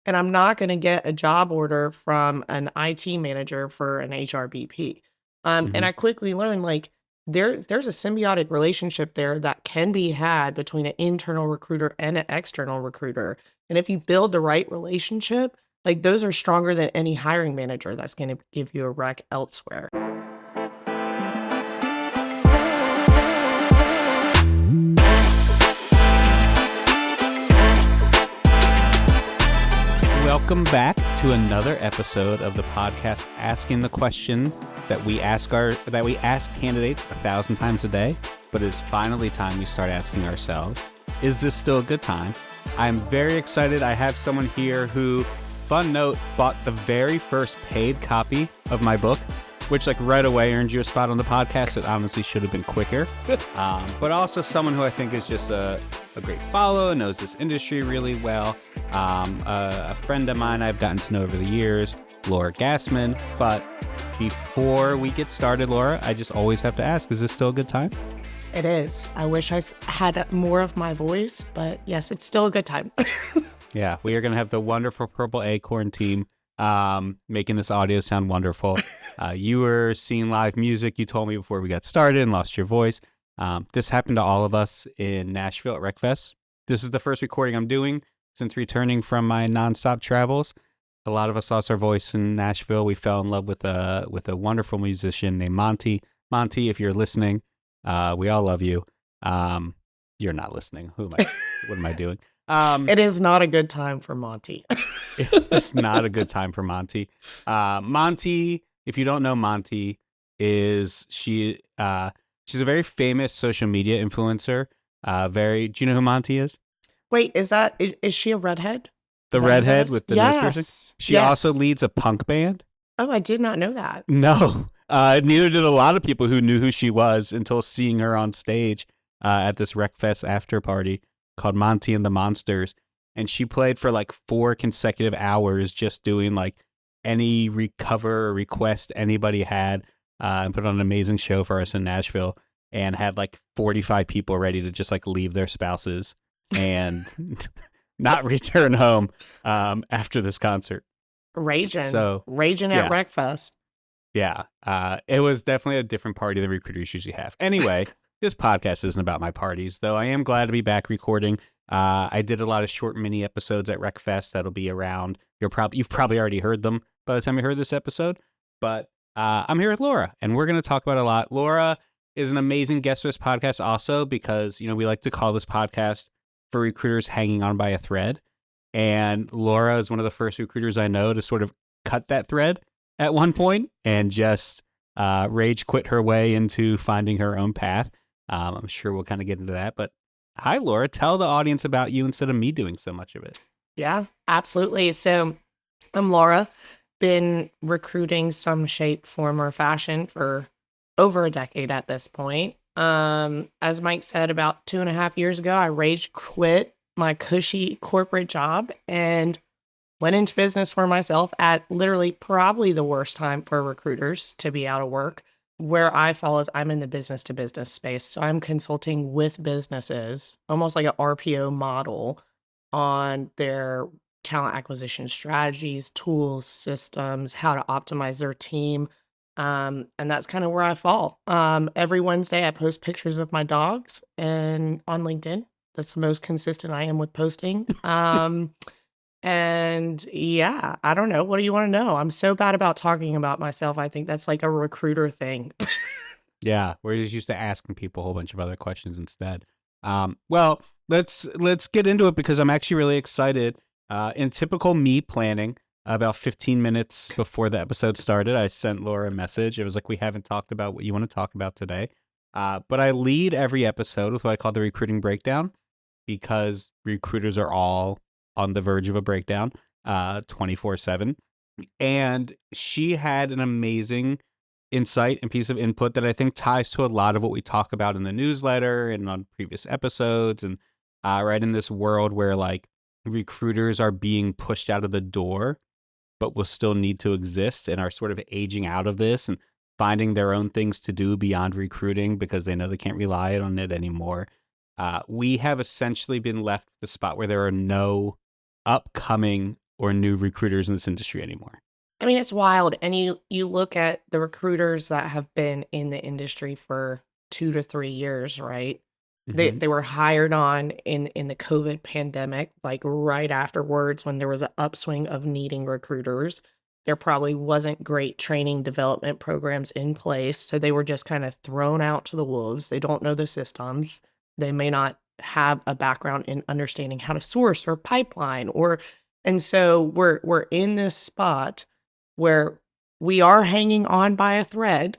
and I'm not going to get a job order from an IT manager for an HRBP. And Mhm. I quickly learned like there's a symbiotic relationship there that can be had between an internal recruiter and an external recruiter. And if you build the right relationship, like those are stronger than any hiring manager that's going to give you a rec elsewhere. Welcome back to another episode of the podcast asking the question that we ask candidates 1,000 times a day, but it's finally time we start asking ourselves, is this still a good time? I'm very excited. I have someone here who, fun note, bought the very first paid copy of my book, which like right away earned you a spot on the podcast. It honestly should have been quicker. But also someone who I think is just a great follow, knows this industry really well. A friend of mine I've gotten to know over the years, Laura Gassman. But before we get started, Laura, I just always have to ask, is this still a good time? It is. I wish I had more of my voice, but yes, it's still a good time. Yeah, we are going to have the wonderful Purple Acorn team making this audio sound wonderful. You were seeing live music, you told me before we got started, and lost your voice. This happened to all of us in Nashville at RecFest. This is the first recording I'm doing since returning from my nonstop travels. A lot of us lost our voice in Nashville. We fell in love with a wonderful musician named Monty. Monty, if you're listening, we all love you. You're not listening. What am I doing? It is not a good time for Monty. It's not a good time for Monty. Monty, if you don't know Monty, she's a very famous social media influencer. Do you know who Monty is? Wait, is she a redhead? The redhead with the nose piercing? Yes. She also leads a punk band. Oh, I did not know that. No. Neither did a lot of people who knew who she was until seeing her on stage at this RecFest after party called Monty and the Monsters. And she played for like 4 consecutive hours just doing like any recover or request anybody had and put on an amazing show for us in Nashville and had like 45 people ready to just like leave their spouses and not return home after this concert. Raging at yeah. RecFest. Yeah, it was definitely a different party than recruiters usually have. Anyway, this podcast isn't about my parties, though I am glad to be back recording. I did a lot of short mini episodes at RecFest that'll be around. You've probably already heard them by the time you heard this episode, but I'm here with Laura, and we're going to talk about a lot. Laura is an amazing guest for this podcast also because, we like to call this podcast for recruiters hanging on by a thread, and Laura is one of the first recruiters I know to sort of cut that thread at one point and just rage quit her way into finding her own path. I'm sure we'll kind of get into that, but hi, Laura. Tell the audience about you instead of me doing so much of it. Yeah, absolutely. So I'm Laura. Been recruiting some shape, form, or fashion for over a decade at this point. As Mike said, about 2.5 years ago, I rage quit my cushy corporate job and went into business for myself at literally probably the worst time for recruiters to be out of work. Where I fall is I'm in the business to business space. So I'm consulting with businesses, almost like an RPO model on their talent acquisition strategies, tools, systems, how to optimize their team. And that's kind of where I fall. Every Wednesday I post pictures of my dogs and on LinkedIn. That's the most consistent I am with posting. And yeah, I don't know. What do you want to know? I'm so bad about talking about myself. I think that's like a recruiter thing. Yeah, we're just used to asking people a whole bunch of other questions instead. Well, let's get into it because I'm actually really excited. In typical me planning, about 15 minutes before the episode started, I sent Laura a message. It was like, we haven't talked about what you want to talk about today. But I lead every episode with what I call the recruiting breakdown because recruiters are all on the verge of a breakdown 24/7. And she had an amazing insight and piece of input that I think ties to a lot of what we talk about in the newsletter and on previous episodes. And right in this world where like recruiters are being pushed out of the door, but will still need to exist and are sort of aging out of this and finding their own things to do beyond recruiting because they know they can't rely on it anymore. We have essentially been left at the spot where there are no upcoming or new recruiters in this industry anymore. I mean, it's wild. And you look at the recruiters that have been in the industry for 2 to 3 years, right? They Hmm. they were hired on in the COVID pandemic, like right afterwards when there was an upswing of needing recruiters. There probably wasn't great training development programs in place, so they were just kind of thrown out to the wolves. They don't know the systems. They may not have a background in understanding how to source or pipeline or and so we're in this spot where we are hanging on by a thread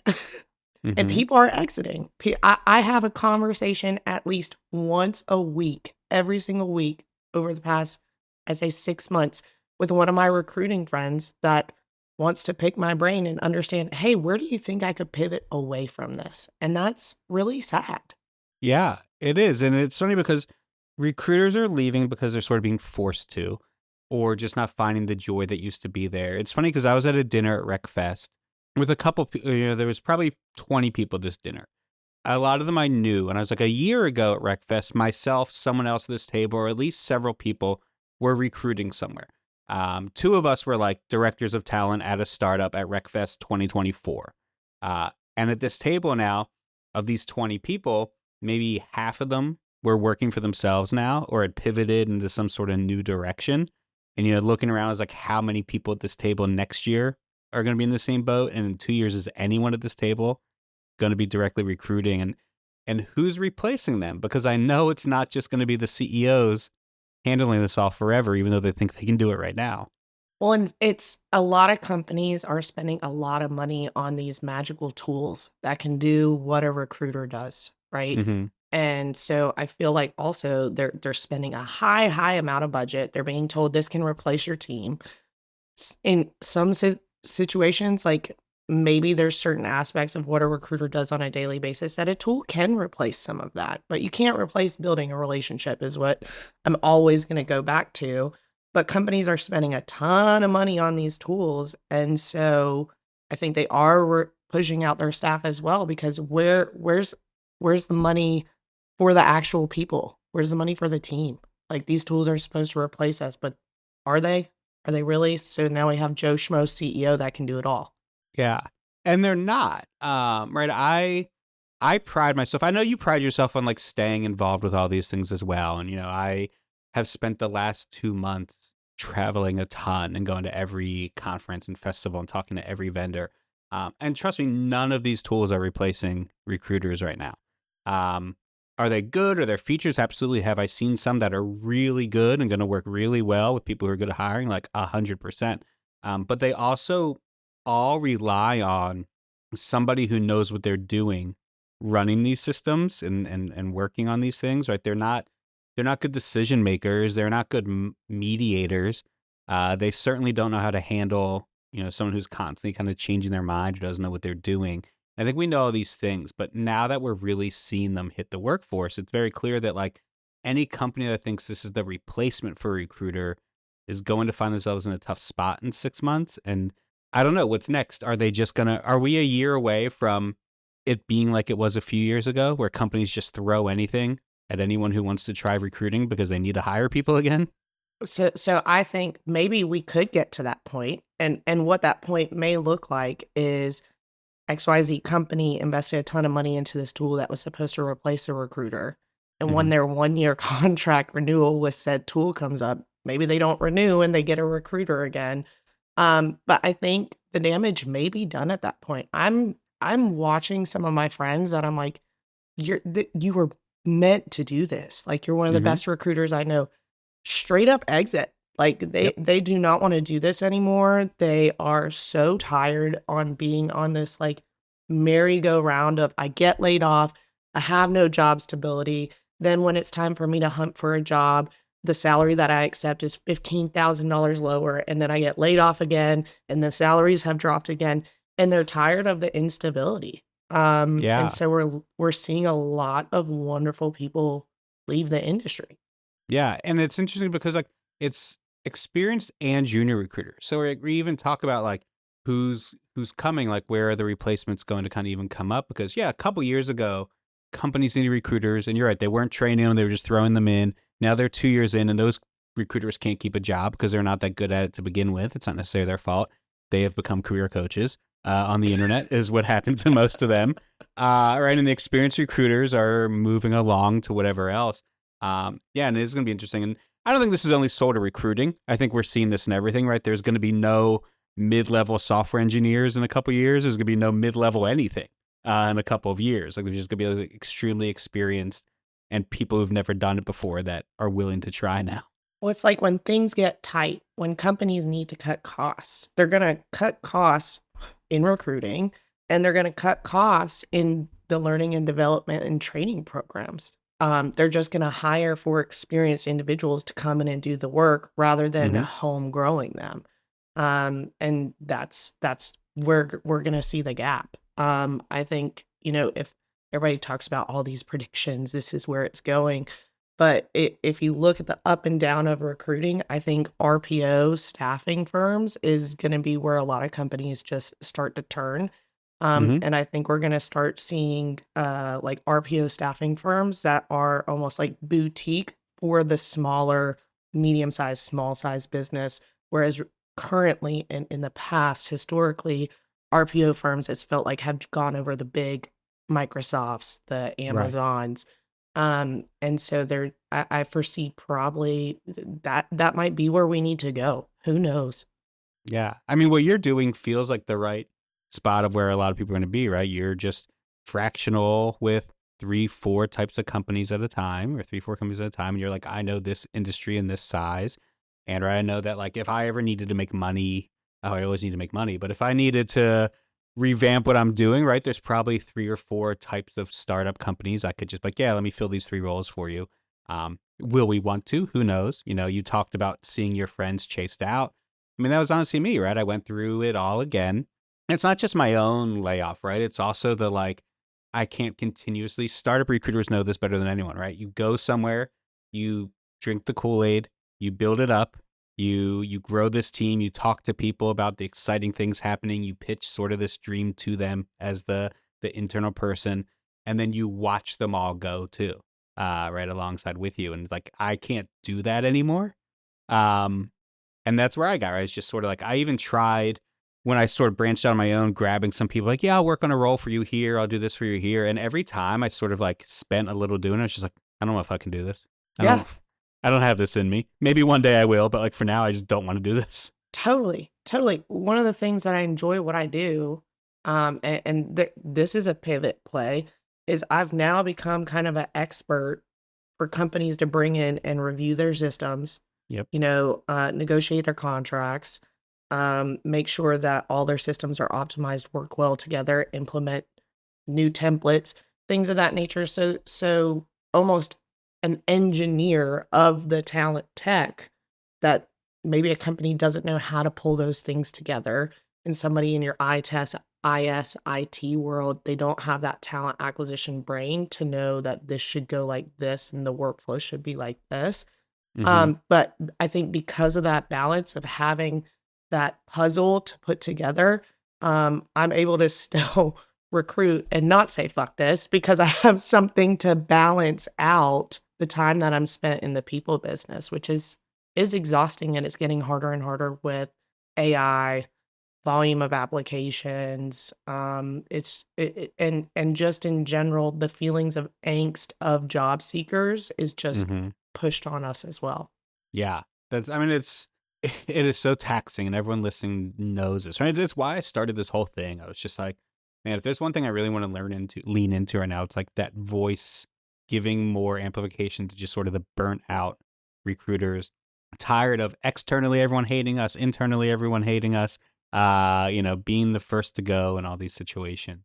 and Hmm. people are exiting. I have a conversation at least once a week, every single week over the past, I'd say 6 months, with one of my recruiting friends that wants to pick my brain and understand, hey, where do you think I could pivot away from this? And that's really sad. Yeah, it is. And it's funny because recruiters are leaving because they're sort of being forced to, or just not finding the joy that used to be there. It's funny because I was at a dinner at RecFest with a couple, there was probably 20 people at this dinner. A lot of them I knew. And I was like, a year ago at RecFest, myself, someone else at this table, or at least several people were recruiting somewhere. Two of us were like directors of talent at a startup at RecFest 2024. And at this table now, of these 20 people, maybe half of them were working for themselves now or had pivoted into some sort of new direction. And, looking around, I was like, how many people at this table next year are going to be in the same boat? And in 2 years, is anyone at this table going to be directly recruiting? And who's replacing them? Because I know it's not just going to be the CEOs handling this all forever, even though they think they can do it right now. Well, and it's a lot of companies are spending a lot of money on these magical tools that can do what a recruiter does, right? Hmm. And so I feel like also they're spending a high amount of budget. They're being told this can replace your team. In some situations, like maybe there's certain aspects of what a recruiter does on a daily basis that a tool can replace some of that, but you can't replace building a relationship, is what I'm always going to go back to. But companies are spending a ton of money on these tools. And so I think they are pushing out their staff as well because where's the money for the actual people? Where's the money for the team? Like these tools are supposed to replace us, but are they? Are they really? So now we have Joe Schmo CEO that can do it all. Yeah. And they're not. Right. I pride myself. I know you pride yourself on like staying involved with all these things as well. And I have spent the last 2 months traveling a ton and going to every conference and festival and talking to every vendor. And trust me, none of these tools are replacing recruiters right now. Um, are they good? Are there features? Absolutely. Have I seen some that are really good and going to work really well with people who are good at hiring? Like 100%. But they also all rely on somebody who knows what they're doing running these systems and working on these things, right? They're not good decision makers. They're not good mediators. They certainly don't know how to handle, someone who's constantly kind of changing their mind or doesn't know what they're doing. I think we know all these things, but now that we're really seeing them hit the workforce, it's very clear that like any company that thinks this is the replacement for a recruiter is going to find themselves in a tough spot in 6 months. And I don't know what's next. Are we a year away from it being like it was a few years ago where companies just throw anything at anyone who wants to try recruiting because they need to hire people again? So I think maybe we could get to that point, and what that point may look like is XYZ company invested a ton of money into this tool that was supposed to replace a recruiter. And when Hmm. their 1 year contract renewal with said tool comes up, maybe they don't renew and they get a recruiter again. But I think the damage may be done at that point. I'm watching some of my friends that I'm like, you were meant to do this. Like you're one of the Hmm. best recruiters I know. Straight up exit. Like Yep. they do not want to do this anymore. They are so tired on being on this like merry-go-round of I get laid off, I have no job stability. Then when it's time for me to hunt for a job, the salary that I accept is $15,000 lower and then I get laid off again and the salaries have dropped again and they're tired of the instability. And Yeah. so we're seeing a lot of wonderful people leave the industry. Yeah. And it's interesting because like it's experienced and junior recruiters. So we even talk about like who's coming, like where are the replacements going to kind of even come up? Because yeah, a couple years ago, companies needed recruiters, and you're right, they weren't training them, they were just throwing them in. Now they're 2 years in, and those recruiters can't keep a job because they're not that good at it to begin with. It's not necessarily their fault. They have become career coaches on the internet is what happened to most of them. Right. And the experienced recruiters are moving along to whatever else. Yeah. And it is going to be interesting. And I don't think this is only sold to recruiting. I think we're seeing this in everything, right? There's going to be no mid-level software engineers in a couple of years. There's going to be no mid-level anything in a couple of years. Like there's just going to be like, extremely experienced and people who've never done it before that are willing to try now. Well, it's like when things get tight, when companies need to cut costs, they're going to cut costs in recruiting, and they're going to cut costs in the learning and development and training programs. They're just going to hire for experienced individuals to come in and do the work rather than home growing them. And that's where we're going to see the gap. I think, if everybody talks about all these predictions, this is where it's going. But if you look at the up and down of recruiting, I think RPO staffing firms is going to be where a lot of companies just start to turn. And I think we're going to start seeing like RPO staffing firms that are almost like boutique for the smaller, medium-sized, small-sized business. Whereas currently and in the past, historically, RPO firms, it's felt like have gone over the big Microsofts, the Amazons. And so I foresee probably that might be where we need to go. Who knows? Yeah. I mean, what you're doing feels like the right spot of where a lot of people are going to be, right? You're just fractional with 3-4 types of companies at a time, or 3-4 companies at a time. And you're like, I know this industry and this size. And I know that like if I ever needed to make money, I always need to make money. But if I needed to revamp what I'm doing, right, there's probably 3 or 4 types of startup companies. I could just like, yeah, let me fill these 3 roles for you. Will we want to? Who knows? You talked about seeing your friends chased out. I mean, that was honestly me, right? I went through it all again. It's not just my own layoff, right? It's also the like, I can't continuously, startup recruiters know this better than anyone, right? You go somewhere, you drink the Kool-Aid, you build it up, you grow this team, you talk to people about the exciting things happening, you pitch sort of this dream to them as the internal person, and then you watch them all go too, right alongside with you. And like, I can't do that anymore. And that's where I got, right? It's just sort of like, I even tried when I sort of branched out on my own, grabbing some people like, yeah, I'll work on a role for you here. I'll do this for you here. And every time I sort of like spent a little doing it, it's just like, I don't know if I can do this. I don't have this in me. Maybe one day I will, but like for now, I just don't want to do this. Totally. One of the things that I enjoy what I do, this is a pivot play, is I've now become kind of an expert for companies to bring in and review their systems. Yep. Negotiate their contracts, make sure that all their systems are optimized, work well together, implement new templates, things of that nature. So almost an engineer of the talent tech that maybe a company doesn't know how to pull those things together. And somebody in your IT world, they don't have that talent acquisition brain to know that this should go like this and the workflow should be like this. But I think because of that balance of having that puzzle to put together, I'm able to still recruit and not say fuck this because I have something to balance out the time that I'm spent in the people business, which is exhausting, and it's getting harder and harder with AI, volume of applications. And just in general, the feelings of angst of job seekers is just pushed on us as well. Yeah. It is so taxing, and everyone listening knows this, right? That's why I started this whole thing. I was just like, man, if there's one thing I really want to lean into right now, it's like that voice giving more amplification to just sort of the burnt out recruiters, tired of externally everyone hating us, internally everyone hating us, being the first to go in all these situations.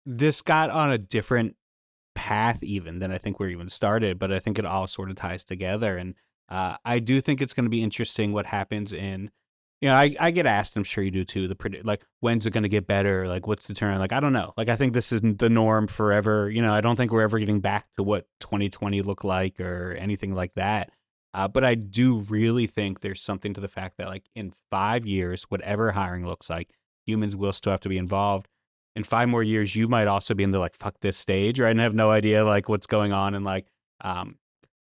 This got on a different path even than I think we're even started, but I think it all sort of ties together. And I do think it's going to be interesting what happens in, I get asked, I'm sure you do too, like, when's it going to get better? Like, what's the turn? Like, I don't know. Like, I think this isn't the norm forever. I don't think we're ever getting back to what 2020 looked like or anything like that. But I do really think there's something to the fact that like in 5 years, whatever hiring looks like, humans will still have to be involved. In 5 more years, you might also be in the like, fuck this stage, right? And have no idea like what's going on. And like,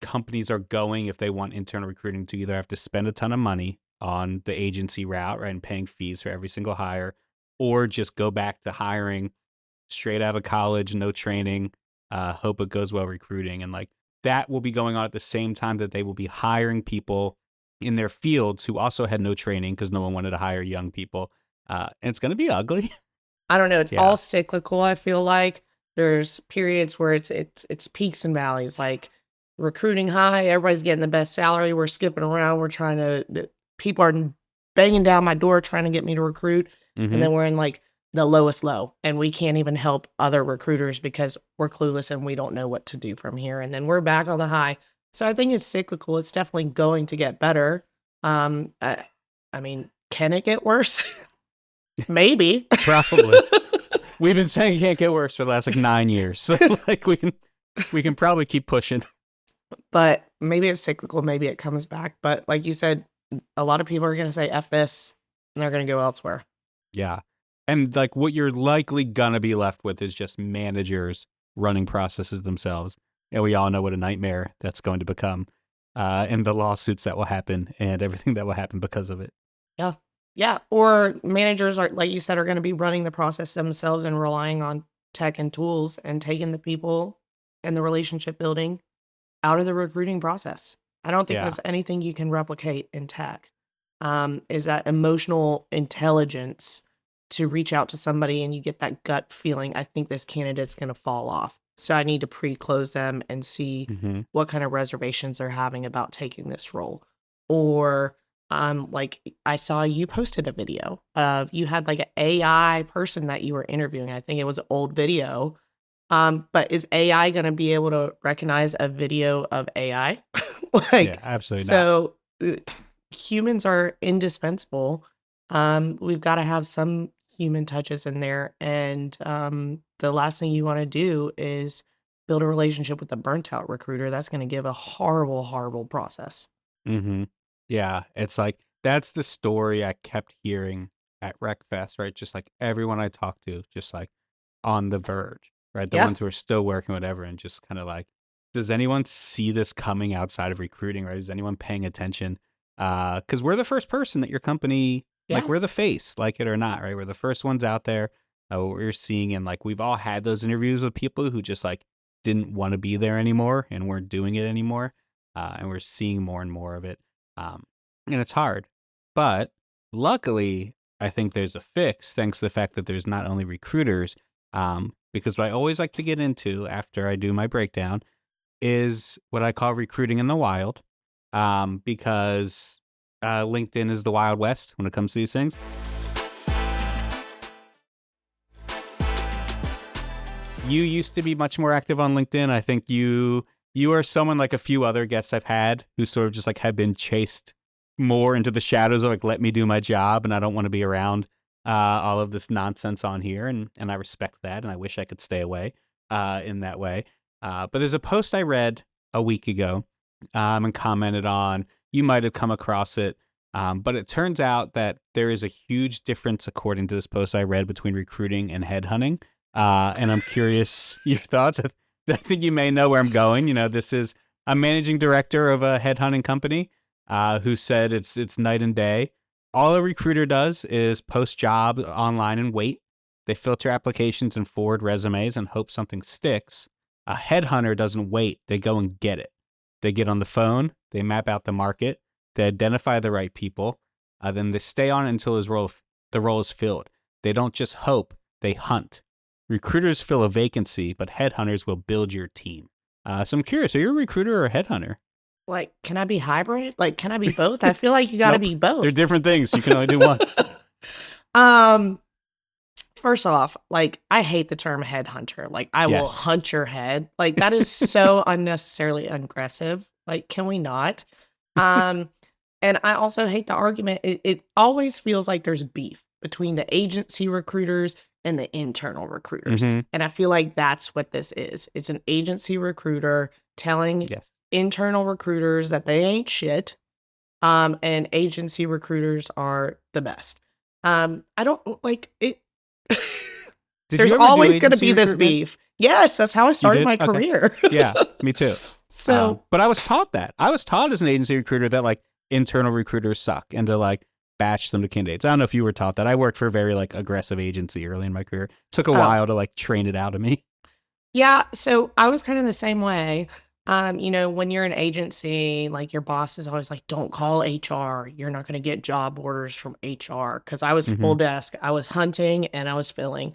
companies are going if they want internal recruiting to either have to spend a ton of money on the agency route, right, and paying fees for every single hire, or just go back to hiring straight out of college, no training, hope it goes well recruiting. And like that will be going on at the same time that they will be hiring people in their fields who also had no training because no one wanted to hire young people. And it's going to be ugly. I don't know. It's Yeah. all cyclical. I feel like there's periods where it's peaks and valleys. Like recruiting high, everybody's getting the best salary. We're skipping around. We're trying to. People are banging down my door trying to get me to recruit, and then we're in like the lowest low, and we can't even help other recruiters because we're clueless and we don't know what to do from here. And then we're back on the high. So I think it's cyclical. It's definitely going to get better. I mean, can it get worse? Maybe. Probably. We've been saying it can't get worse for the last like 9 years. So like we can probably keep pushing. But maybe it's cyclical, maybe it comes back. But like you said, a lot of people are gonna say F this and they're gonna go elsewhere. Yeah. And like what you're likely gonna be left with is just managers running processes themselves. And we all know what a nightmare that's going to become. And the lawsuits that will happen and everything that will happen because of it. Yeah. Yeah. Or managers are, like you said, are going to be running the process themselves and relying on tech and tools and taking the people and the relationship building out of the recruiting process. I don't think Yeah. that's anything you can replicate in tech. Is that emotional intelligence to reach out to somebody and you get that gut feeling, I think this candidate's going to fall off. So I need to pre-close them and see what kind of reservations they're having about taking this role. Or like I saw you posted a video of you had like an AI person that you were interviewing. I think it was an old video. But is AI going to be able to recognize a video of AI? Yeah, absolutely not. So humans are indispensable. We've got to have some human touches in there. And the last thing you want to do is build a relationship with a burnt out recruiter. That's going to give a horrible, horrible process. Yeah, it's like that's the story I kept hearing at RecFest, right? Just like everyone I talked to, just like on the verge, right? The Yeah. ones who are still working, whatever, and just kind of like, does anyone see this coming outside of recruiting, right? Is anyone paying attention? Because we're the first person that your company, like Yeah. we're the face, like it or not, right? We're the first ones out there. What we're seeing, and like we've all had those interviews with people who just like didn't want to be there anymore and weren't doing it anymore, and we're seeing more and more of it. And it's hard, but luckily, I think there's a fix thanks to the fact that there's not only recruiters, because what I always like to get into after I do my breakdown is what I call recruiting in the wild, because LinkedIn is the Wild West when it comes to these things. You used to be much more active on LinkedIn. I think you are someone like a few other guests I've had who sort of just like have been chased more into the shadows of like, let me do my job and I don't want to be around all of this nonsense on here. And I respect that. And I wish I could stay away in that way. But there's a post I read a week ago and commented on. You might have come across it. But it turns out that there is a huge difference, according to this post I read, between recruiting and headhunting. And I'm curious your thoughts. I think you may know where I'm going. You know, this is a managing director of a headhunting company who said it's night and day. All a recruiter does is post job online and wait. They filter applications and forward resumes and hope something sticks. A headhunter doesn't wait. They go and get it. They get on the phone. They map out the market. They identify the right people. Then they stay on until the role is filled. They don't just hope. They hunt. Recruiters fill a vacancy, but headhunters will build your team. So I'm curious, are you a recruiter or a headhunter? Like, can I be hybrid? Like, can I be both? I feel like you got to be both. They're different things. You can only do one. First off, like, I hate the term headhunter. Like, I will hunt your head. Like, that is so unnecessarily aggressive. Like, can we not? And I also hate the argument. It always feels like there's beef between the agency recruiters and the internal recruiters. And I feel like that's what this is. It's an agency recruiter telling internal recruiters that they ain't shit. And agency recruiters are the best. I don't like it. There's always going to be this beef. Yes, that's how I started my career. Yeah, me too. So, But I was taught that. I was taught as an agency recruiter that like internal recruiters suck and to like batch them to candidates. I don't know if you were taught that. I worked for a very like aggressive agency early in my career. Took a oh, while to like train it out of me. yeah, so I was kind of the same way. When you're an agency, like your boss is always like, don't call HR. You're not going to get job orders from HR. Cause I was full Hmm. desk. I was hunting and I was filling.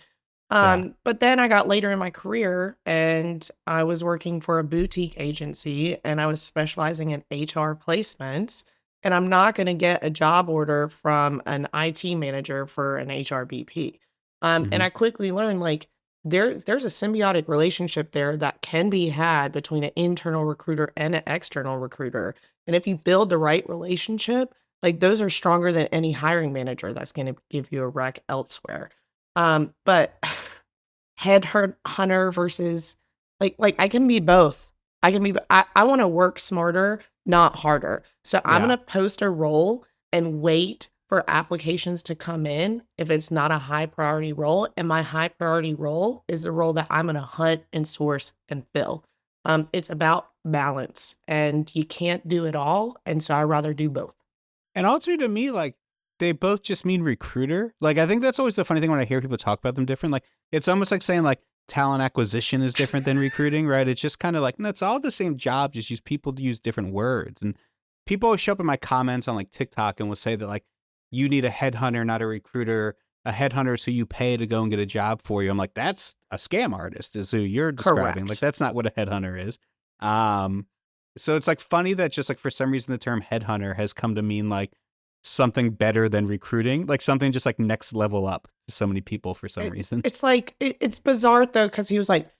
Yeah. But then I got later in my career and I was working for a boutique agency and I was specializing in HR placements. And I'm not going to get a job order from an IT manager for an HR BP. And Hmm. I quickly learned like there's a symbiotic relationship there that can be had between an internal recruiter and an external recruiter. And if you build the right relationship, like those are stronger than any hiring manager that's going to give you a rec elsewhere. But hunter versus like I can be both. I want to work smarter, not harder. So I'm Yeah. gonna post a role and wait for applications to come in if it's not a high priority role. And my high priority role is the role that I'm gonna hunt and source and fill. It's about balance and you can't do it all. And so I rather do both. And also to me, like they both just mean recruiter. Like I think that's always the funny thing when I hear people talk about them different. Like it's almost like saying like talent acquisition is different than recruiting, right? It's just kind of like no, it's all the same job, just use people to use different words. And people always show up in my comments on like TikTok and will say that like you need a headhunter, not a recruiter. A headhunter is who you pay to go and get a job for you. I'm like, that's a scam artist, is who you're describing. Like Correct. that's not what a headhunter is. Um, so it's like funny that just like for some reason the term headhunter has come to mean like something better than recruiting, like something just like next level up to so many people for some It, reason. it's like it's bizarre though because he was like,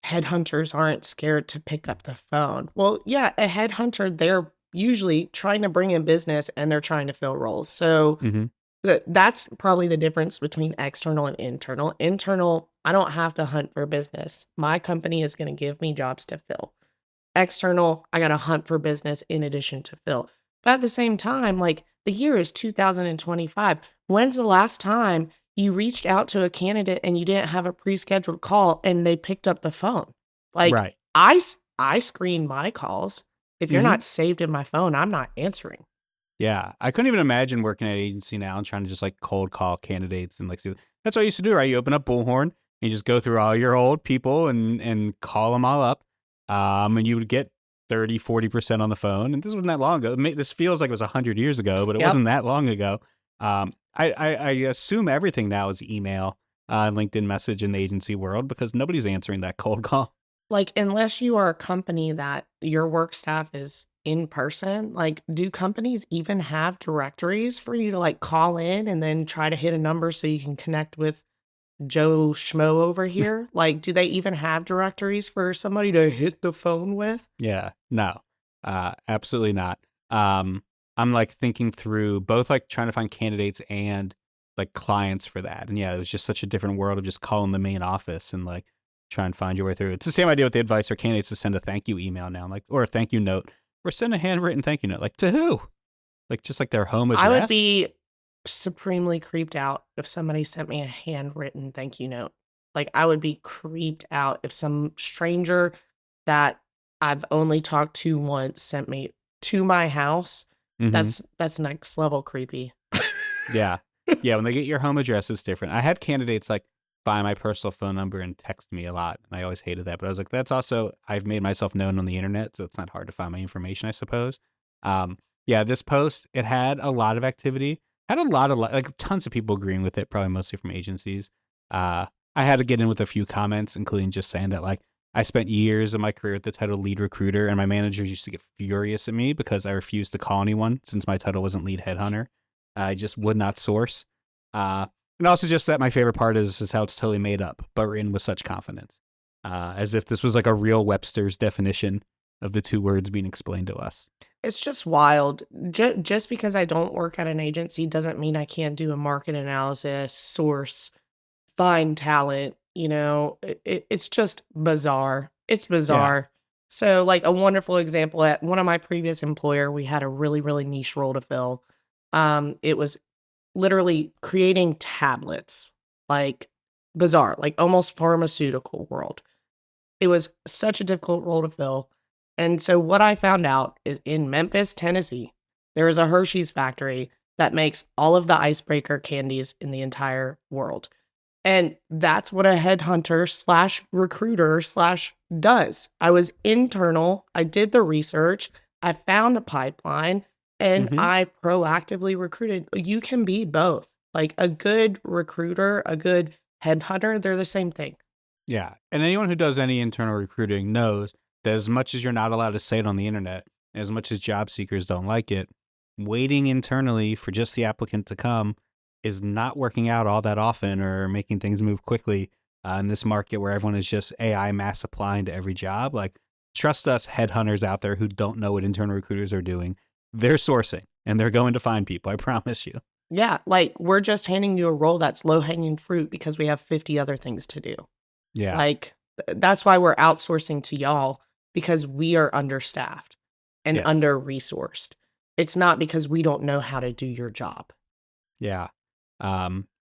headhunters aren't scared to pick up the phone. Well, yeah, a headhunter they're usually trying to bring in business and they're trying to fill roles. So Hmm. that's probably the difference between external and internal. Internal, I don't have to hunt for business. My company is going to give me jobs to fill. External, I got to hunt for business in addition to fill. But at the same time, like the year is 2025. When's the last time you reached out to a candidate and you didn't have a pre-scheduled call and they picked up the phone? Like Right. I screen my calls. If you're Hmm. not saved in my phone, I'm not answering. Yeah. I couldn't even imagine working at an agency now and trying to just like cold call candidates and like see. That's what I used to do, right? You open up Bullhorn and you just go through all your old people and call them all up. And you would get 30-40% on the phone. And this wasn't that long ago. This feels like it was 100 years ago, but it Yep. wasn't that long ago. I assume everything now is email, LinkedIn message in the agency world because nobody's answering that cold call. Like, unless you are a company that your work staff is in person, like, do companies even have directories for you to like call in and then try to hit a number so you can connect with Joe Schmo over here? Like, do they even have directories for somebody to hit the phone with? Yeah, no, absolutely not. I'm like thinking through both like trying to find candidates and like clients for that. And yeah, it was just such a different world of just calling the main office and like try and find your way through. It's the same idea with the advice for candidates to send a thank you email now, like or a thank you note or send a handwritten thank you note. Like to who? Like just like their home I would address? be supremely creeped out if somebody sent me a handwritten thank you note. Like, I would be creeped out if some stranger that I've only talked to once sent me to my house. Mm-hmm. That's next level creepy. Yeah. Yeah, when they get your home address, it's different. I had candidates like buy my personal phone number and text me a lot, and I always hated that. But I was like, that's also I've made myself known on the internet, so it's not hard to find my information, I suppose. Um, yeah, this post it had a lot of activity, had a lot of like tons of people agreeing with it, probably mostly from agencies. Uh, I had to get in with a few comments, including just saying that like I spent years of my career with the title lead recruiter, and my managers used to get furious at me because I refused to call anyone since my title wasn't lead headhunter. I just would not source. Uh, and also just that my favorite part is how it's totally made up, but written with such confidence, as if this was like a real Webster's definition of the two words being explained to us. It's just wild. Just because I don't work at an agency doesn't mean I can't do a market analysis, source, find talent. It's just bizarre. It's Yeah. bizarre. So, like a wonderful example at one of my previous employer, we had a really, really niche role to fill. It was literally creating tablets, like bizarre, like almost pharmaceutical world. It was such a difficult role to fill. And so what I found out is in Memphis, Tennessee, there is a Hershey's factory that makes all of the icebreaker candies in the entire world. And that's what a headhunter slash recruiter slash does. I was internal. I did the research. I found a pipeline and Mm-hmm. I proactively recruited. You can be both. Like a good recruiter, a good headhunter, they're the same thing. Yeah. And anyone who does any internal recruiting knows that as much as you're not allowed to say it on the internet, as much as job seekers don't like it, waiting internally for just the applicant to come is not working out all that often or making things move quickly in this market where everyone is just AI mass applying to every job. Like, trust us, headhunters out there who don't know what internal recruiters are doing. They're sourcing and they're going to find people. I promise you. Yeah, like we're just handing you a role that's low hanging fruit because we have 50 other things to do. Yeah. Like that's why we're outsourcing to y'all because we are understaffed and Yes. under resourced. It's not because we don't know how to do your job. Yeah.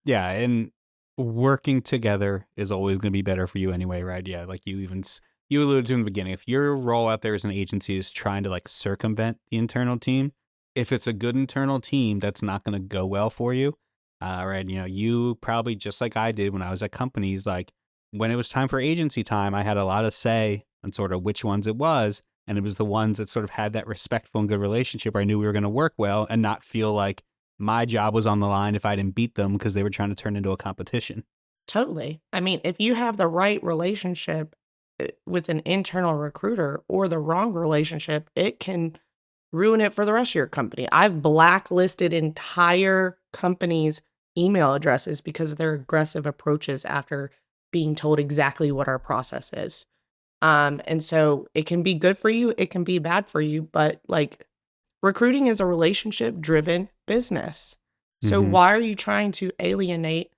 Yeah. And working together is always going to be better for you anyway, right? Yeah. Like you alluded to in the beginning, if your role out there as an agency is trying to like circumvent the internal team, if it's a good internal team, that's not going to go well for you. Right. You know, you probably just like I did when I was at companies, like when it was time for agency time, I had a lot of say on sort of which ones it was. And it was the ones that sort of had that respectful and good relationship where I knew we were going to work well and not feel like my job was on the line if I didn't beat them because they were trying to turn into a competition. Totally. I mean, if you have the right relationship with an internal recruiter or the wrong relationship, it can ruin it for the rest of your company. I've blacklisted entire companies' email addresses because of their aggressive approaches after being told exactly what our process is. And so it can be good for you, it can be bad for you, but like recruiting is a relationship driven business. So Mm-hmm. why are you trying to alienate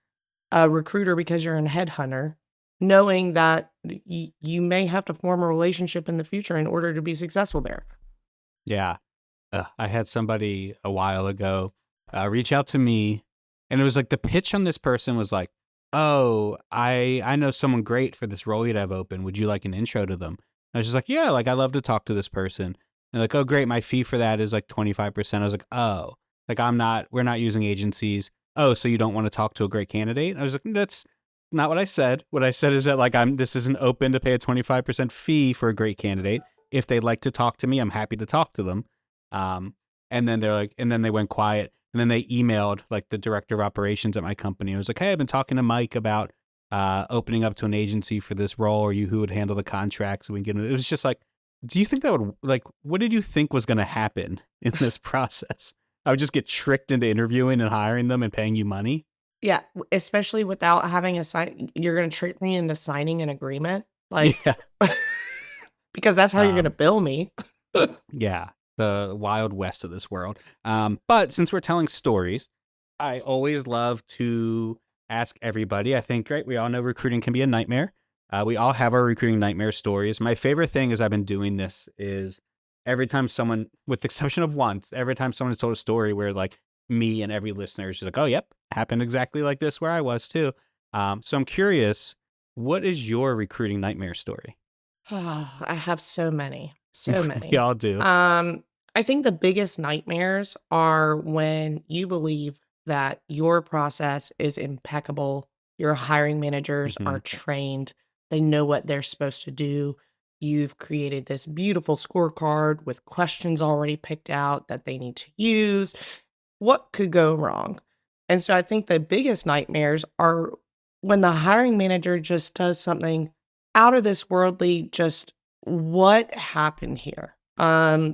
a recruiter because you're a headhunter, knowing that you may have to form a relationship in the future in order to be successful there? Yeah. I had somebody a while ago reach out to me, and it was like the pitch on this person was like, "Oh, I know someone great for this role you'd have open. Would you like an intro to them?" I was just like, "Yeah, like I love to talk to this person." And like, "Oh, great, my fee for that is like 25%." I was like, "Oh, like we're not using agencies. Oh, so you don't want to talk to a great candidate?" I was like, "That's not what I said. What I said is that like this isn't open to pay a 25% fee for a great candidate. If they'd like to talk to me, I'm happy to talk to them." Um, and then they're like, and then they went quiet. And then they emailed like the director of operations at my company. I was like, "Hey, I've been talking to Mike about opening up to an agency for this role, or you who would handle the contracts." So we can get it. It was just like, do you think that would like, what did you think was going to happen in this process? I would just get tricked into interviewing and hiring them and paying you money. Yeah, especially without having a sign, you're going to trick me into signing an agreement, like Yeah. because that's how you're going to Um, bill me. yeah. The wild west of this world. But since we're telling stories, I always love to ask everybody. I think, right, we all know recruiting can be a nightmare. We all have our recruiting nightmare stories. My favorite thing as I've been doing this is every time someone, with the exception of once, every time someone has told a story where like me and every listener is just like, "Oh, yep, happened exactly like this where I was too." So I'm curious, what is your recruiting nightmare story? I have so many, so We many. all do. I think the biggest nightmares are when you believe that your process is impeccable, your hiring managers Hmm. are trained, they know what they're supposed to do. You've created this beautiful scorecard with questions already picked out that they need to use. What could go wrong? And so I think the biggest nightmares are when the hiring manager just does something out of this worldly, just what happened here?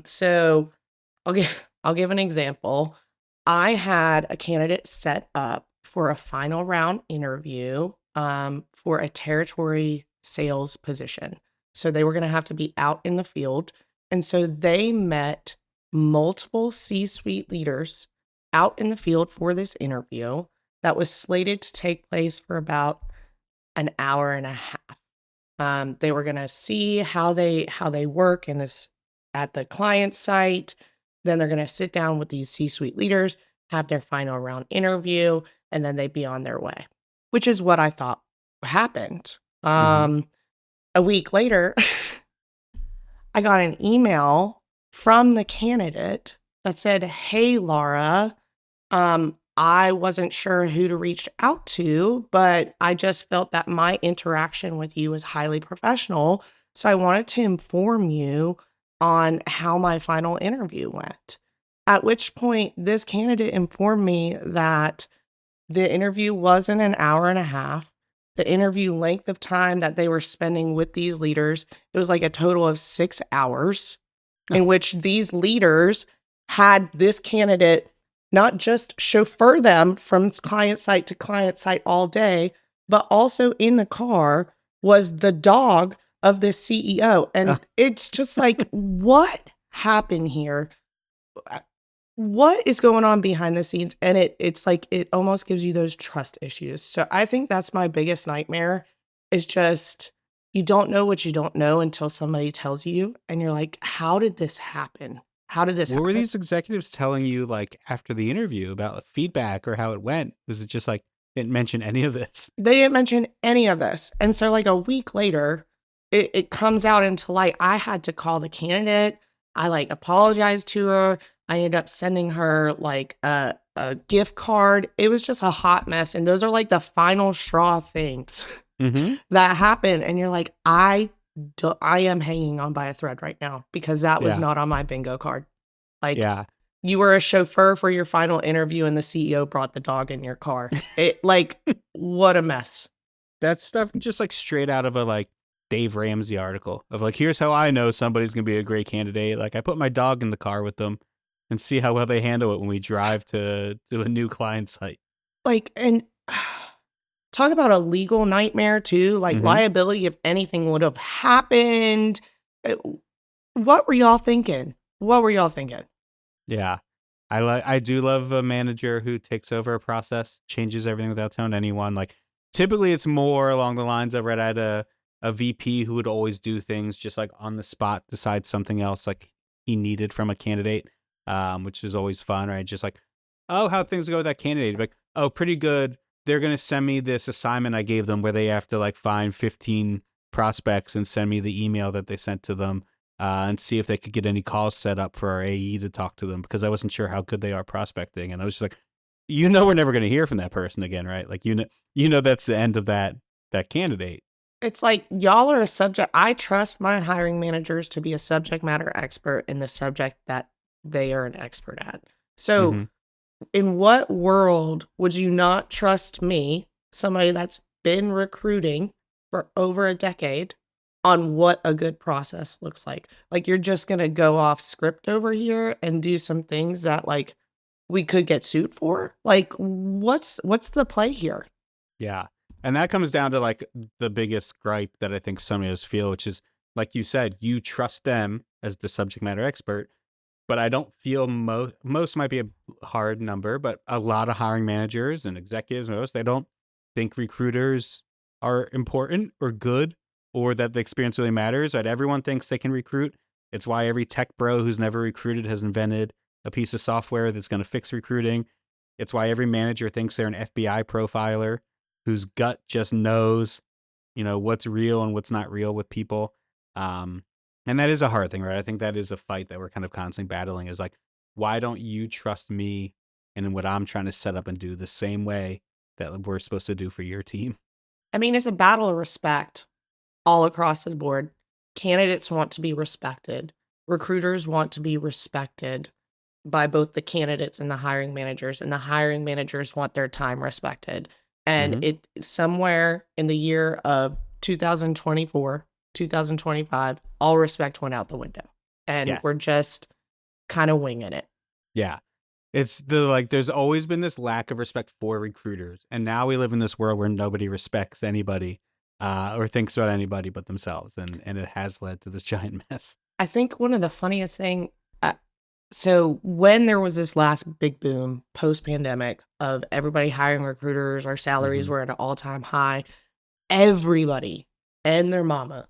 So I'll give an example. I had a candidate set up for a final round interview for a territory sales position. So they were going to have to be out in the field. And so they met multiple C suite leaders out in the field for this interview that was slated to take place for about an hour and a half. They were gonna see how they work in this at the client site. Then they're gonna sit down with these C-suite leaders, have their final round interview, and then they'd be on their way, which is what I thought happened. Hmm. A week later, I got an email from the candidate that said, "Hey, Laura, I wasn't sure who to reach out to, but I just felt that my interaction with you was highly professional. So I wanted to inform you on how my final interview went." At which point, this candidate informed me that the interview wasn't an hour and a half. The interview length of time that they were spending with these leaders, it was like a total of 6 hours, in which these leaders had this candidate not just chauffeur them from client site to client site all day, but also in the car was the dog of this CEO. And it's just like, what happened here? What is going on behind the scenes? And it's like it almost gives you those trust issues. So I think that's my biggest nightmare is just you don't know what you don't know until somebody tells you and you're like, how did this happen? How did this What were happen? these executives telling you like after the interview about feedback or how it went? Was it just like didn't mention any of this? They didn't mention any of this. And so like a week later, it comes out into light. I had to call the candidate. I like apologized to her. I ended up sending her like a gift card. It was just a hot mess. And those are like the final straw things Mm-hmm. that happen. And you're like, I am hanging on by a thread right now because that was Yeah. not on my bingo card. Like Yeah. you were a chauffeur for your final interview and the CEO brought the dog in your car. It like, what a mess. That stuff just like straight out of a like Dave Ramsey article of like, here's how I know somebody's gonna be a great candidate. Like I put my dog in the car with them and see how well they handle it when we drive to a new client site. Like, and talk about a legal nightmare too, like Mm-hmm. liability if anything would have happened. Uh, What were y'all thinking? What were y'all thinking? Yeah. I do love a manager who takes over a process, changes everything without telling anyone. Like typically it's more along the lines of right at a VP who would always do things just like on the spot, decide something else like he needed from a candidate, which is always fun, right? Just like, oh, how things go with that candidate. Like, oh, pretty good. They're gonna send me this assignment I gave them where they have to like find 15 prospects and send me the email that they sent to them and see if they could get any calls set up for our AE to talk to them because I wasn't sure how good they are prospecting. And I was just like, we're never going to hear from that person again, right? Like, that's the end of that candidate. It's like y'all are a subject. I trust my hiring managers to be a subject matter expert in the subject that they are an expert at. So, Mm-hmm. in what world would you not trust me, somebody that's been recruiting for over a decade, on what a good process looks like? Like you're just going to go off script over here and do some things that like we could get sued for? Like what's the play here? Yeah. And that comes down to like the biggest gripe that I think some of us feel, which is like you said, you trust them as the subject matter expert, but I don't feel most might be a hard number, but a lot of hiring managers and executives, most they don't think recruiters are important or good or that the experience really matters. Right? Everyone thinks they can recruit. It's why every tech bro who's never recruited has invented a piece of software that's going to fix recruiting. It's why every manager thinks they're an FBI profiler whose gut just knows, what's real and what's not real with people. Um, and that is a hard thing, right? I think that is a fight that we're kind of constantly battling is like, why don't you trust me and what I'm trying to set up and do the same way that we're supposed to do for your team? I mean, it's a battle of respect all across the board. Candidates want to be respected. Recruiters want to be respected by both the candidates and the hiring managers, and the hiring managers want their time respected. And Mm-hmm. it somewhere in the year of 2024, 2025, all respect went out the window. And Yes. we're just kind of winging it. Yeah. It's there's always been this lack of respect for recruiters. And now we live in this world where nobody respects anybody or thinks about anybody but themselves. And it has led to this giant mess. I think one of the funniest thing, so when there was this last big boom post pandemic of everybody hiring recruiters, our salaries Mm-hmm. were at an all time high. Everybody and their mama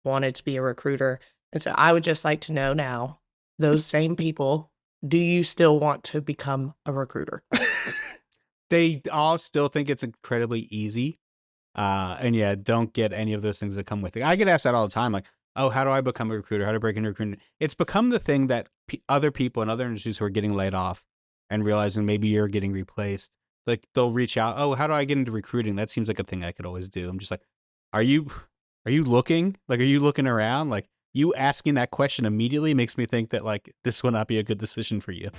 wanted to be a recruiter. And so I would just like to know now, those same people, do you still want to become a recruiter? They all still think it's incredibly easy. And yeah, don't get any of those things that come with it. I get asked that all the time. Like, oh, how do I become a recruiter? How to break into recruiting? It's become the thing that other people in other industries who are getting laid off and realizing maybe you're getting replaced, like they'll reach out. Oh, how do I get into recruiting? That seems like a thing I could always do. I'm just like, are you, are you looking? Like, are you looking around? Like, you asking that question immediately makes me think that like this will not be a good decision for you.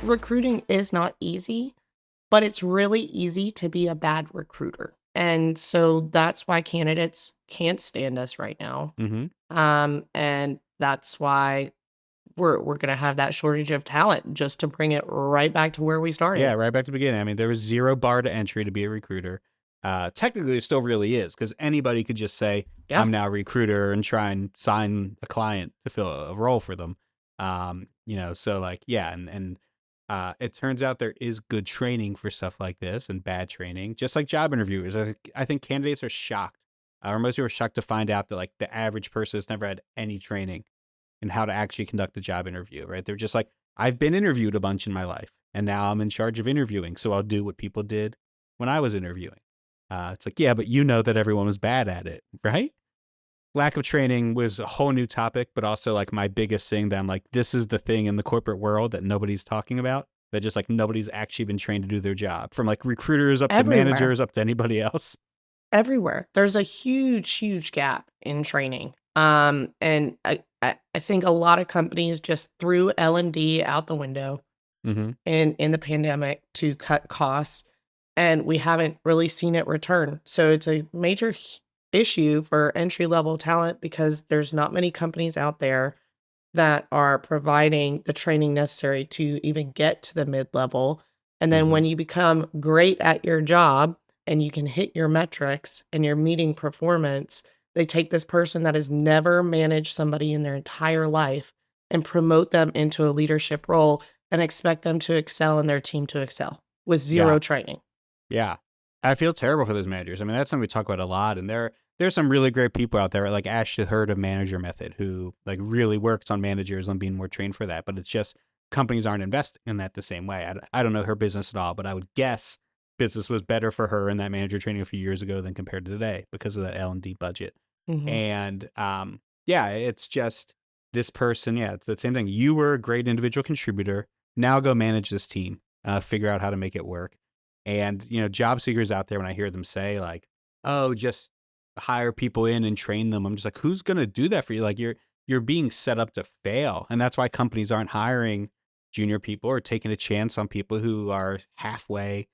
Recruiting is not easy, but it's really easy to be a bad recruiter. And so that's why candidates can't stand us right now. Mm-hmm. And that's why we're gonna have that shortage of talent, just to bring it right back to where we Yeah, started. right back to the beginning. I mean, there was zero bar to entry to be a recruiter. Technically, it still really is because anybody could just say, Yeah. I'm now a recruiter and try and sign a client to fill a role for them. So like, yeah. And it turns out there is good training for stuff like this and bad training, just like job interviewers. I think candidates are shocked, or most people are shocked to find out that like the average person has never had any training in how to actually conduct a job interview, right? They're just like, I've been interviewed a bunch in my life and now I'm in charge of interviewing. So I'll do what people did when I was interviewing. It's like, yeah, but you know that everyone was bad at it, right? Lack of training was a whole new topic, but also like my biggest thing that I'm like, this is the thing in the corporate world that nobody's talking about. That just like nobody's actually been trained to do their job, from like recruiters up to Everywhere. managers up to anybody else. Everywhere. There's a huge, huge gap in training. And I think a lot of companies just threw L&D out the window Mm-hmm. in the pandemic to cut costs, and we haven't really seen it return. So it's a major issue for entry level talent because there's not many companies out there that are providing the training necessary to even get to the mid level. And then Mm-hmm. when you become great at your job and you can hit your metrics and you're meeting performance, they take this person that has never managed somebody in their entire life and promote them into a leadership role and expect them to excel and their team to excel with Yeah. zero training. Yeah. I feel terrible for those managers. I mean, that's something we talk about a lot. And there's some really great people out there, like Ashley Hurd of Manager Method, who like really works on managers and being more trained for that. But it's just companies aren't investing in that the same way. I don't know her business at all, but I would guess business was better for her in that manager training a few years ago than compared to today because of that L&D budget. Mhm. And yeah, it's just this person. Yeah, it's the same thing. You were a great individual contributor. Now go manage this team, figure out how to make it work. And, job seekers out there, when I hear them say like, oh, just hire people in and train them, I'm just like, who's going to do that for you? Like you're being set up to fail. And that's why companies aren't hiring junior people or taking a chance on people who are halfway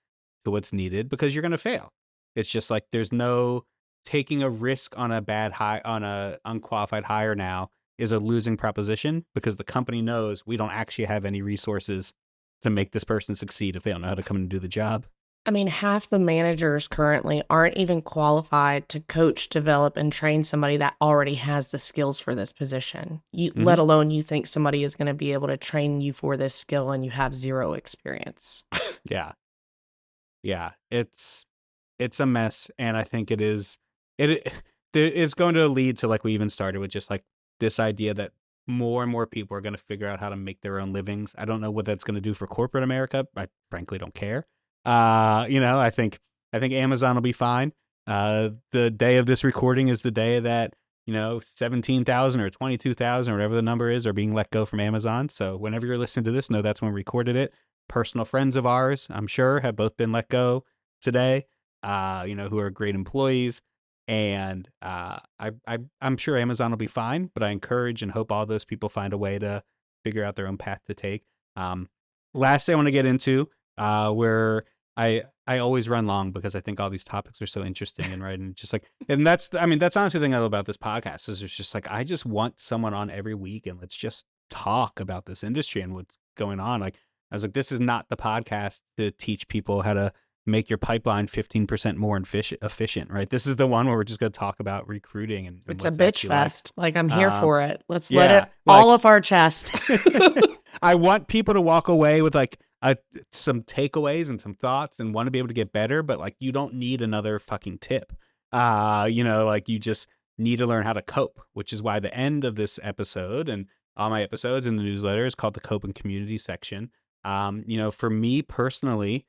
to what's needed, because you're going to fail. It's just like, there's no taking a risk on on a unqualified hire now is a losing proposition, because the company knows we don't actually have any resources to make this person succeed if they don't know how to come and do the job. I mean, half the managers currently aren't even qualified to coach, develop, and train somebody that already has the skills for this position. Mm-hmm. Let alone you think somebody is going to be able to train you for this skill and you have zero experience. Yeah. Yeah. It's a mess. And I think it it's going to lead to, like we even started with, just like this idea that more and more people are going to figure out how to make their own livings. I don't know what that's going to do for corporate America. I frankly don't care. I think Amazon will be fine. The day of this recording is the day that 17,000 or 22,000 or whatever the number is are being let go from Amazon. So whenever you're listening to this, know that's when we recorded it. Personal friends of ours, I'm sure, have both been let go today. Who are great employees. And I'm sure Amazon will be fine, but I encourage and hope all those people find a way to figure out their own path to take. Last thing I want to get into, where I always run long because I think all these topics are so interesting, and right, and just like, and that's honestly the thing I love about this podcast is it's just like, I just want someone on every week and let's just talk about this industry and what's going on. Like, I was like, this is not the podcast to teach people how to make your pipeline 15% more efficient, right? This is the one where we're just going to talk about recruiting and It's a what's bitch actually like. fest. Like, I'm here for it. Let's let Yeah, it like, all off our chest. I want people to walk away with like some takeaways and some thoughts and want to be able to get better, but like, you don't need another fucking tip. Like, you just need to learn how to cope, which is why the end of this episode and all my episodes in the newsletter is called the Cope and Community section. For me personally,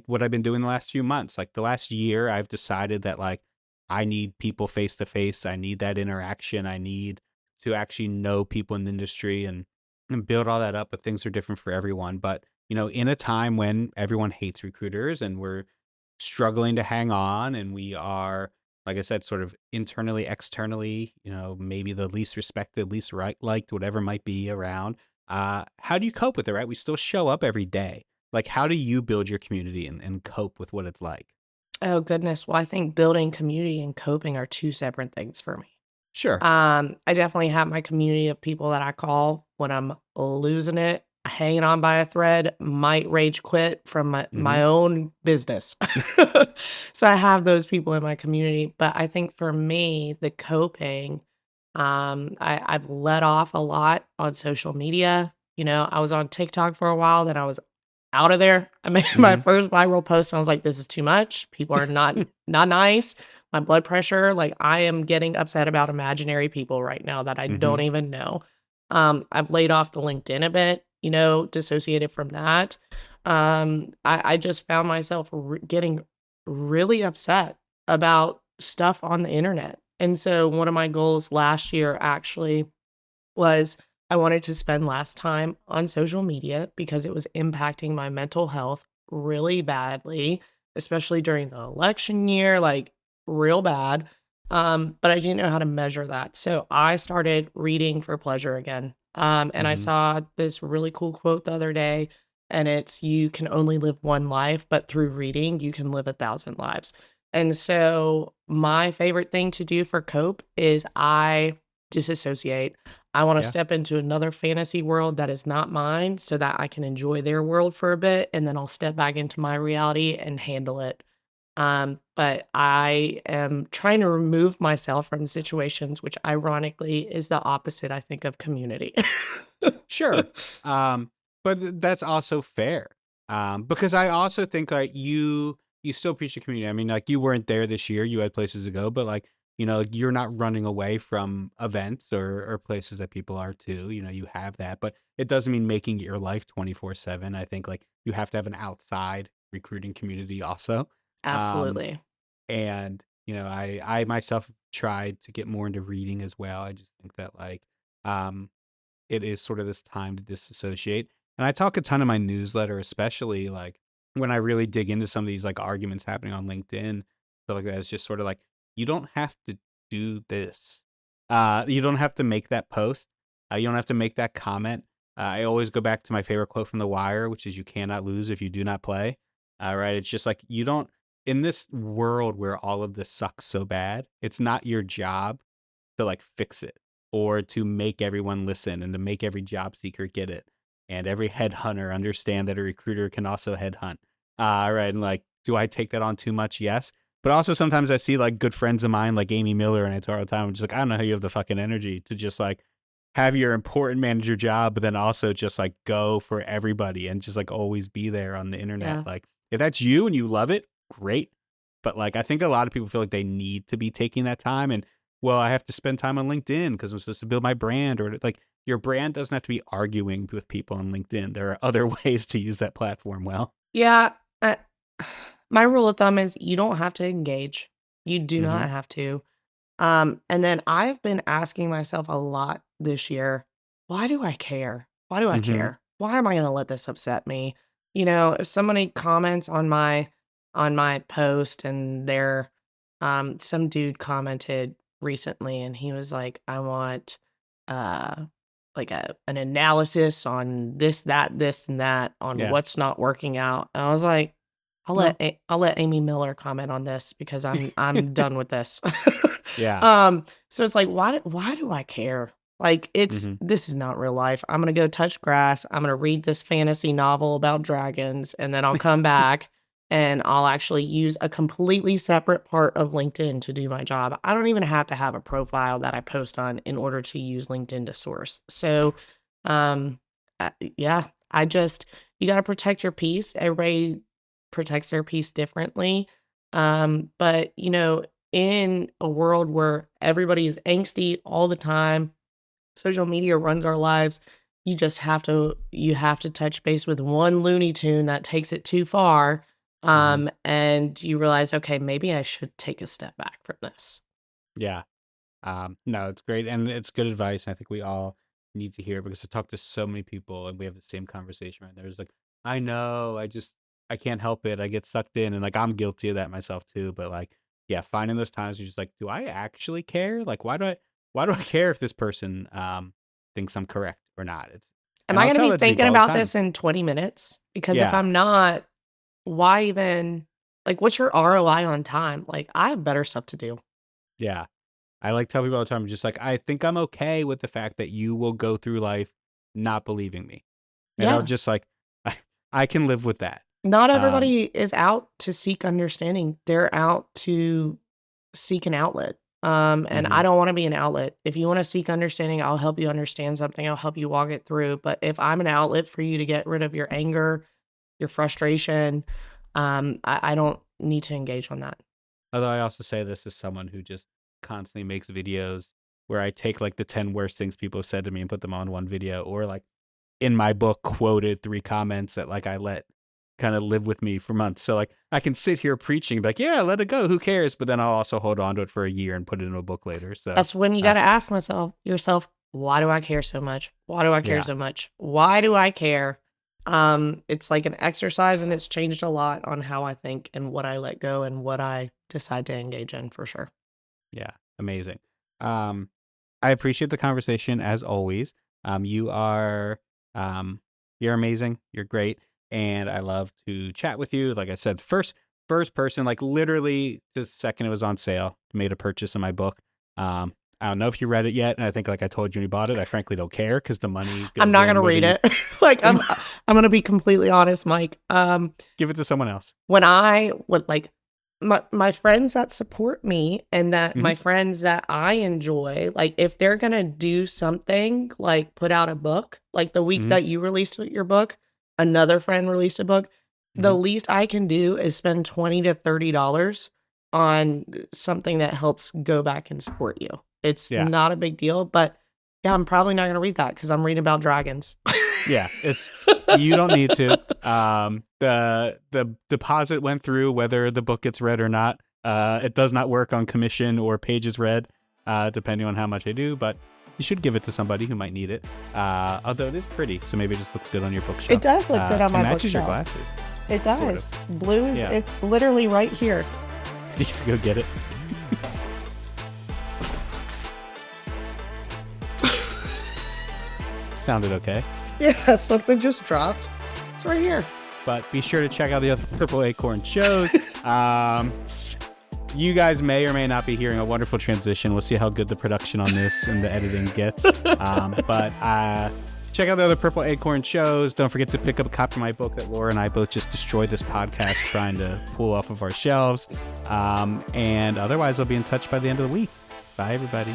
what I've been doing the last few months. Like the last year, I've decided that like I need people face to face. I need that interaction. I need to actually know people in the industry and build all that up. But things are different for everyone. But in a time when everyone hates recruiters and we're struggling to hang on, and we are, like I said, sort of internally, externally, maybe the least respected, least liked, whatever might be around. How do you cope with it? Right, we still show up every day. Like, how do you build your community and cope with what it's like? Oh, goodness. Well, I think building community and coping are 2 separate things for me. Sure. I definitely have my community of people that I call when I'm losing it, hanging on by a thread, might rage quit from my Mm-hmm. own business. So I have those people in my community. But I think for me, the coping, I've let off a lot on social media. I was on TikTok for a while, then I was out of there. I made my Mm-hmm. first viral post and I was like, this is too much. People are not nice. My blood pressure, like I am getting upset about imaginary people right now that I Mm-hmm. don't even know. I've laid off the LinkedIn a bit, dissociated from that. I just found myself getting really upset about stuff on the internet. And so one of my goals last year actually was I wanted to spend less time on social media because it was impacting my mental health really badly, especially during the election year, like real bad. But I didn't know how to measure that. So I started reading for pleasure again. And I Mm-hmm. saw this really cool quote the other day, and it's you can only live one life, but through reading, you can live 1,000 lives. And so my favorite thing to do for cope is I disassociate. I wanna Yeah. step into another fantasy world that is not mine so that I can enjoy their world for a bit, and then I'll step back into my reality and handle it. But I am trying to remove myself from situations, which ironically is the opposite, I think, of community. Sure. Um, but that's also fair. Because I also think like you still preach your community. I mean, like you weren't there this year, you had places to go, but like, you're not running away from events or places that people are too. You have that, but it doesn't mean making it your life 24/7. I think like you have to have an outside recruiting community also. Um, Absolutely. and I myself tried to get more into reading as well. I just think that like um it is sort of this time to disassociate. And I talk a ton in my newsletter, especially like when I really dig into some of these like arguments happening on LinkedIn, stuff like that. It's just sort of like, you don't have to do this. You don't have to make that post. You don't have to make that comment. I always go back to my favorite quote from The Wire, which is, "You cannot lose if you do not play." Right? It's just like you don't in this world where all of this sucks so bad. It's not your job to like fix it or to make everyone listen and to make every job seeker get it and every headhunter understand that a recruiter can also headhunt. Right. And like, do I take that on too much? Yes. But also sometimes I see like good friends of mine, like Amy Miller, and I tell her all the time, I'm just like, I don't know how you have the fucking energy to just like have your important manager job, but then also just like go for everybody and just like always be there on the internet. Yeah. Like, if that's you and you love it, great. But like, I think a lot of people feel like they need to be taking that time. And well, I have to spend time on LinkedIn because I'm supposed to build my brand, or like your brand doesn't have to be arguing with people on LinkedIn. There are other ways to use that platform well. Yeah, my rule of thumb is you don't have to engage. You do Mm-hmm. not have to. And then I've been asking myself a lot this year, why do I care? Why do I Mm-hmm. care? Why am I gonna let this upset me? If somebody comments on my post and they're some dude commented recently and he was like, I want uh like an analysis on this, that, this, and that on Yeah. what's not working out. And I was like, No. I'll let Amy Miller comment on this because I'm done with this. Yeah. So it's like, why do I care? Like Mm-hmm. this is not real life. I'm gonna go touch grass. I'm gonna read this fantasy novel about dragons, and then I'll come back and I'll actually use a completely separate part of LinkedIn to do my job. I don't even have to have a profile that I post on in order to use LinkedIn to source. So, um, yeah, you got to protect your peace. Everybody protects their peace differently. But in a world where everybody is angsty all the time, social media runs our lives. you have to touch base with one Looney Tune that takes it too far. And you realize, okay, maybe I should take a step back from this. Yeah. No, it's great. And it's good advice. And I think we all need to hear it because I talk to so many people and we have the same conversation right there. It's like, I know, I can't help it. I get sucked in and like, I'm guilty of that myself too. But like, yeah, finding those times you're just like, do I actually care? Like, why do I care if this person, thinks I'm correct or not? Am And I I'll going to tell be that to people thinking all the about time. this in 20 minutes? Because if Yeah. I'm not, why even, like, what's your ROI on time? Like, I have better stuff to do. Yeah. I like tell people all the time, just like, I think I'm okay with the fact that you will go through life not believing me. And I'll Yeah. just like, I can live with that. Not everybody is out to seek understanding. They're out to seek an outlet. And I don't want to be an outlet. If you want to seek understanding, I'll help you understand something. I'll help you walk it through. But if I'm an outlet for you to get rid of your anger, your frustration, I don't need to engage on that. Although I also say this as someone who just constantly makes videos where I take like the 10 worst things people have said to me and put them on one video, or like in my book quoted 3 comments that like I let kind of live with me for months. So like I can sit here preaching like, yeah, let it go, who cares? But then I'll also hold on to it for a year and put it in a book later. So That's when you got to ask yourself, why do I care so much? Why do I care Yeah. so much? Why do I care? It's like an exercise, and it's changed a lot on how I think and what I let go and what I decide to engage in, for sure. Yeah, amazing. I appreciate the conversation as always. You are you're amazing. You're great, and I love to chat with you. Like I said, first person, like literally the second it was on sale, made a purchase of my book. I don't know if you read it yet, and I think like I told you when you bought it, I frankly don't care because the money goes I'm not in gonna whether read you it. Like I'm gonna be completely honest, Mike. give it to someone else. When I would like my friends that support me and that my friends that I enjoy, like if they're gonna do something like put out a book, like the week that you released your book, another friend released a book, the least I can do is spend $20 to $30 on something that helps go back and support you. It's Yeah. not a big deal, but yeah, I'm probably not gonna read that because I'm reading about dragons. Yeah, it's you don't need to. The deposit went through whether the book gets read or not. It does not work on commission or pages read, depending on how much I do. But you should give it to somebody who might need it. Although it is pretty, so maybe it just looks good on your bookshelf. It does look good on my matches your bookshelf. glasses. It does. Sort of. Blue is Yeah. it's literally right here. You can go get it. Sounded okay. Yeah, something just dropped. It's right here. But be sure to check out the other Purple Acorn shows. You guys may or may not be hearing a wonderful transition. We'll see how good the production on this and the editing gets. But check out the other Purple Acorn shows. Don't forget to pick up a copy of my book that Laura and I both just destroyed this podcast trying to pull off of our shelves. And otherwise, I'll be in touch by the end of the week. Bye, everybody.